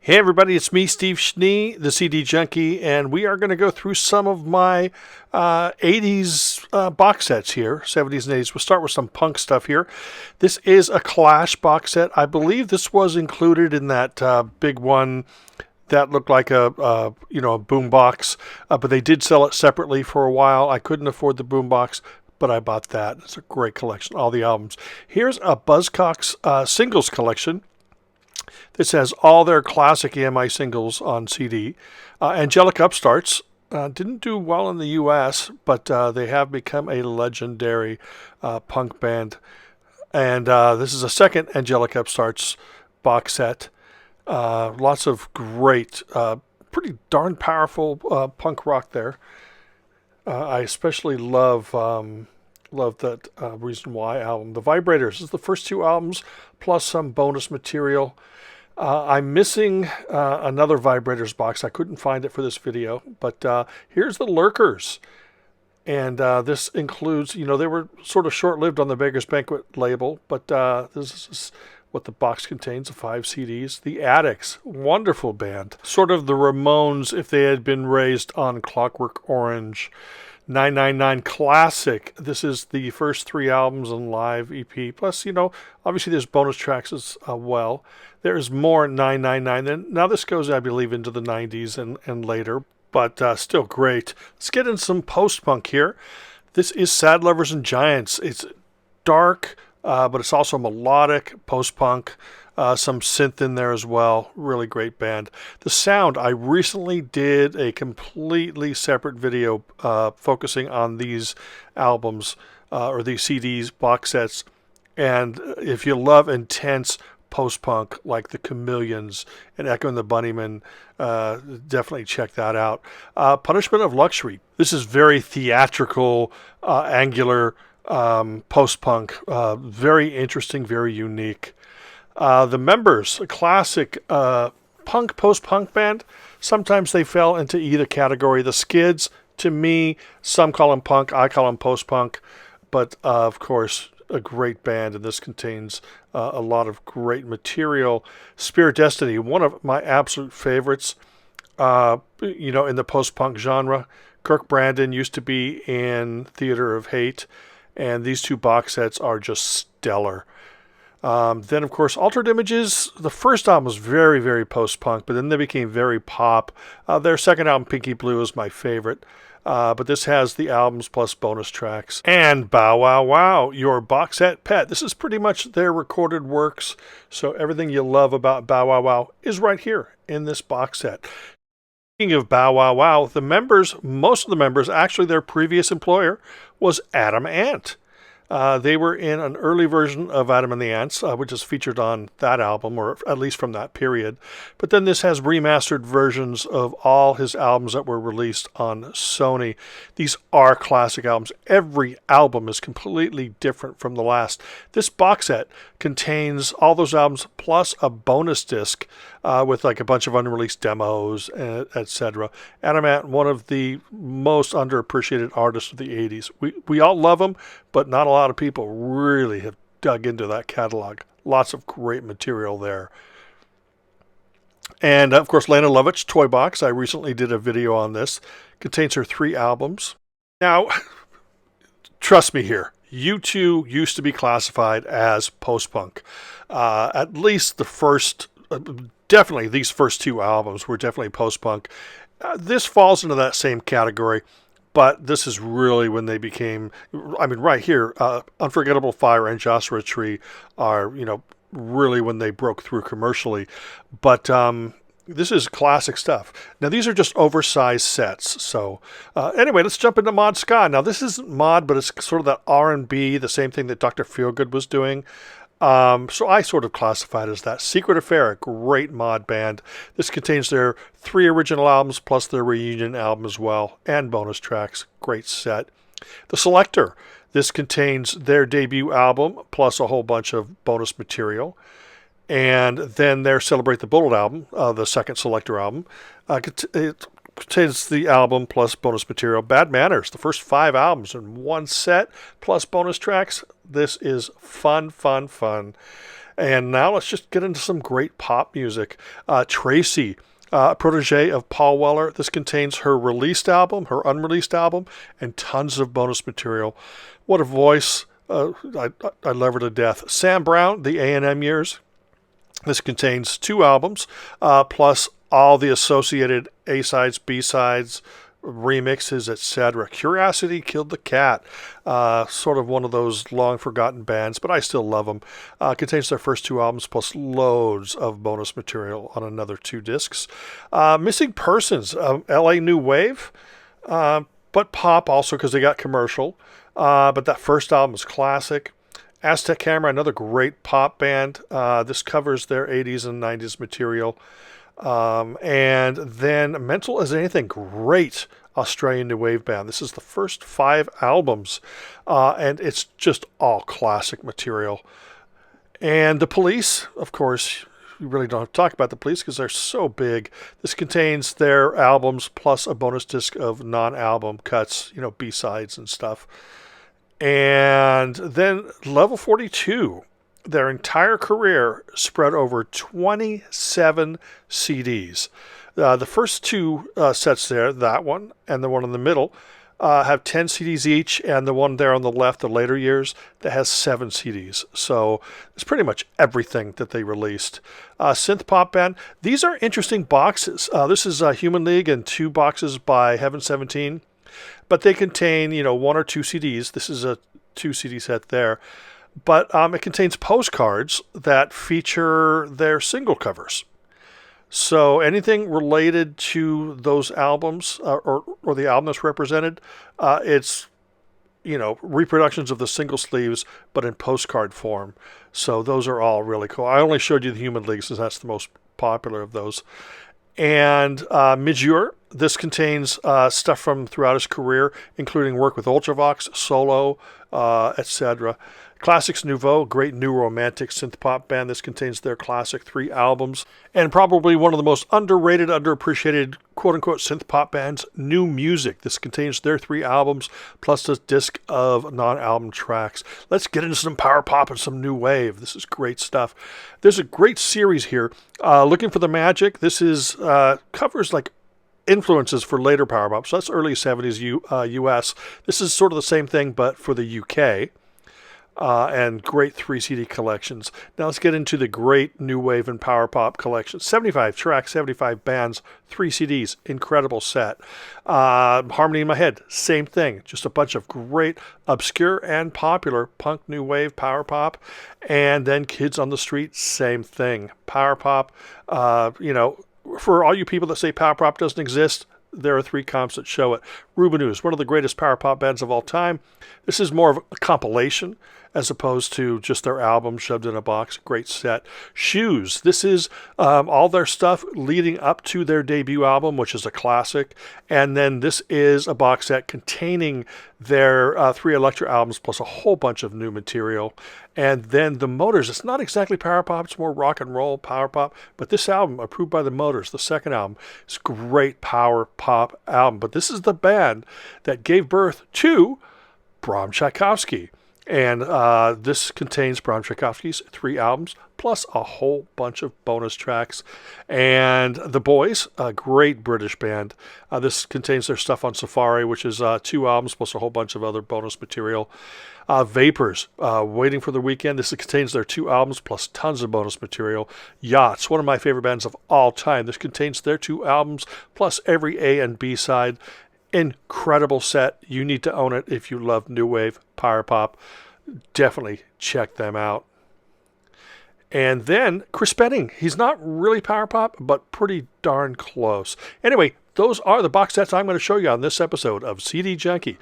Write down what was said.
Hey everybody, it's me, Steve Schnee, the CD Junkie, and we are going to go through some of my 80s box sets here, 70s and 80s. We'll start with some punk stuff here. This is a Clash box set. I believe this was included in that big one that looked like a boom box, but they did sell it separately for a while. I couldn't afford the boom box, but I bought that. It's a great collection, all the albums. Here's a Buzzcocks singles collection. This has all their classic EMI singles on CD. Angelic Upstarts didn't do well in the U.S., but they have become a legendary punk band. And this is a second Angelic Upstarts box set. Lots of great, pretty darn powerful punk rock there. I especially love that Reason Why album. The Vibrators this is the first two albums, plus some bonus material. I'm missing another Vibrators box. I couldn't find it for this video, but here's the Lurkers. And this includes, they were sort of short-lived on the Beggar's Banquet label, but this is what the box contains, the 5 CDs. The Addicts, wonderful band. Sort of the Ramones if they had been raised on Clockwork Orange. 999 Classic. This is the first 3 albums and live EP. Plus, obviously there's bonus tracks as well. There's more 999. Then now this goes, I believe, into the 90s and later, but still great. Let's get in some post-punk here. This is Sad Lovers and Giants. It's dark, but it's also melodic, post-punk. Some synth in there as well. Really great band. The Sound, I recently did a completely separate video focusing on these albums or these CDs, box sets. And if you love intense post-punk like the Chameleons and Echo and the Bunnymen, definitely check that out. Punishment of Luxury. This is very theatrical, angular post-punk. Very interesting, very unique. The Members, a classic punk, post-punk band. Sometimes they fell into either category. The Skids, to me, some call them punk, I call them post-punk. But, of course, a great band, and this contains a lot of great material. Spirit Destiny, one of my absolute favorites, in the post-punk genre. Kirk Brandon used to be in Theater of Hate, and these 2 box sets are just stellar. Then, of course, Altered Images. The first album was very, very post-punk, but then they became very pop. Their second album, Pinky Blue, is my favorite. But this has the albums plus bonus tracks. And Bow Wow Wow, your box set pet. This is pretty much their recorded works. So everything you love about Bow Wow Wow is right here in this box set. Speaking of Bow Wow Wow, most of the members, actually their previous employer was Adam Ant. They were in an early version of Adam and the Ants, which is featured on that album, or at least from that period. But then this has remastered versions of all his albums that were released on Sony. These are classic albums. Every album is completely different from the last. This box set contains all those albums plus a bonus disc with like a bunch of unreleased demos, etc. Adam Ant, one of the most underappreciated artists of the 80s. We all love him, but not a lot of people really have dug into that catalog. Lots of great material there. And, of course, Lana Lovitch, Toy Box. I recently did a video on this. Contains her 3 albums. Now, trust me here. U2 used to be classified as post-punk. At least the first... definitely these first 2 albums were definitely post-punk. This falls into that same category, but this is really when they became, right here, Unforgettable Fire and Joshua Tree are, really when they broke through commercially. But this is classic stuff. Now, these are just oversized sets. So anyway, let's jump into mod ska. Now, this isn't mod, but it's sort of that R&B, the same thing that Dr. Feelgood was doing. So I sort of classify it as that. Secret Affair, a great mod band. This contains their 3 original albums plus their reunion album as well, and bonus tracks. Great set. The Selector. This contains their debut album plus a whole bunch of bonus material. And then their Celebrate the Bullet album, the second Selector album. It contains the album plus bonus material. Bad Manners, the first 5 albums in one set plus bonus tracks. This is fun, fun, fun. And now let's just get into some great pop music. Tracy, protege of Paul Weller. This contains her released album, her unreleased album, and tons of bonus material. What a voice. I love her to death. Sam Brown, the A&M years. This contains 2 albums, plus all the associated A-sides, B-sides, remixes, etc. Curiosity Killed the Cat, sort of one of those long-forgotten bands, but I still love them. Contains their first 2 albums, plus loads of bonus material on another 2 discs. Missing Persons, LA New Wave, but pop also because they got commercial. But that first album is classic. Aztec Camera, another great pop band. This covers their 80s and 90s material. And then Mental as Anything, great Australian new wave band. This is the first 5 albums, and it's just all classic material. And The Police, of course, you really don't have to talk about The Police because they're so big. This contains their albums plus a bonus disc of non-album cuts, B-sides and stuff. And then Level 42, their entire career spread over 27 CDs. The first 2 sets there, that one and the one in the middle, have 10 CDs each, and the one there on the left, the later years, that has 7 CDs. So it's pretty much everything that they released. Synth pop band. These are interesting boxes. This is Human League and 2 boxes by Heaven 17. But they contain, 1 or 2 CDs. This is a 2 CD set there. But it contains postcards that feature their single covers. So anything related to those albums or the album that's represented, it's, reproductions of the single sleeves, but in postcard form. So those are all really cool. I only showed you the Human League since that's the most popular of those. And Midjour, this contains stuff from throughout his career, including work with Ultravox, Solo, etc. Classics Nouveau, great new romantic synth pop band. This contains their classic 3 albums. And probably one of the most underrated, underappreciated, quote-unquote, synth pop bands, New Music. This contains their 3 albums, plus a disc of non-album tracks. Let's get into some power pop and some new wave. This is great stuff. There's a great series here. Looking for the Magic. This is covers like influences for later power pop. So that's early 70s US. This is sort of the same thing, but for the UK. And great 3 CD collections. Now let's get into the great new wave and power pop collection. 75 tracks, 75 bands, 3 CDs, incredible set. Harmony in My Head, same thing. Just a bunch of great obscure and popular punk, new wave, power pop. And then Kids on the Street, same thing. Power pop, for all you people that say power pop doesn't exist, there are 3 comps that show it. Rubinoos, one of the greatest power pop bands of all time. This is more of a compilation as opposed to just their album shoved in a box. Great set. Shoes. This is all their stuff leading up to their debut album, which is a classic. And then this is a box set containing their 3 Elektra albums plus a whole bunch of new material. And then the Motors. It's not exactly power pop. It's more rock and roll power pop. But this album, approved by the Motors, the second album, is a great power pop album. But this is the band that gave birth to Bram Tchaikovsky. And this contains Bram Tchaikovsky's 3 albums, plus a whole bunch of bonus tracks. And The Boys, a great British band. This contains their stuff on Safari, which is 2 albums, plus a whole bunch of other bonus material. Vapors, Waiting for the Weekend. This contains their 2 albums, plus tons of bonus material. Yachts, one of my favorite bands of all time. This contains their 2 albums, plus every A and B side. Incredible set. You need to own it if you love new wave, power pop. Definitely check them out. And then Chris Benning. He's not really power pop, but pretty darn close. Anyway, those are the box sets I'm going to show you on this episode of CD Junkie.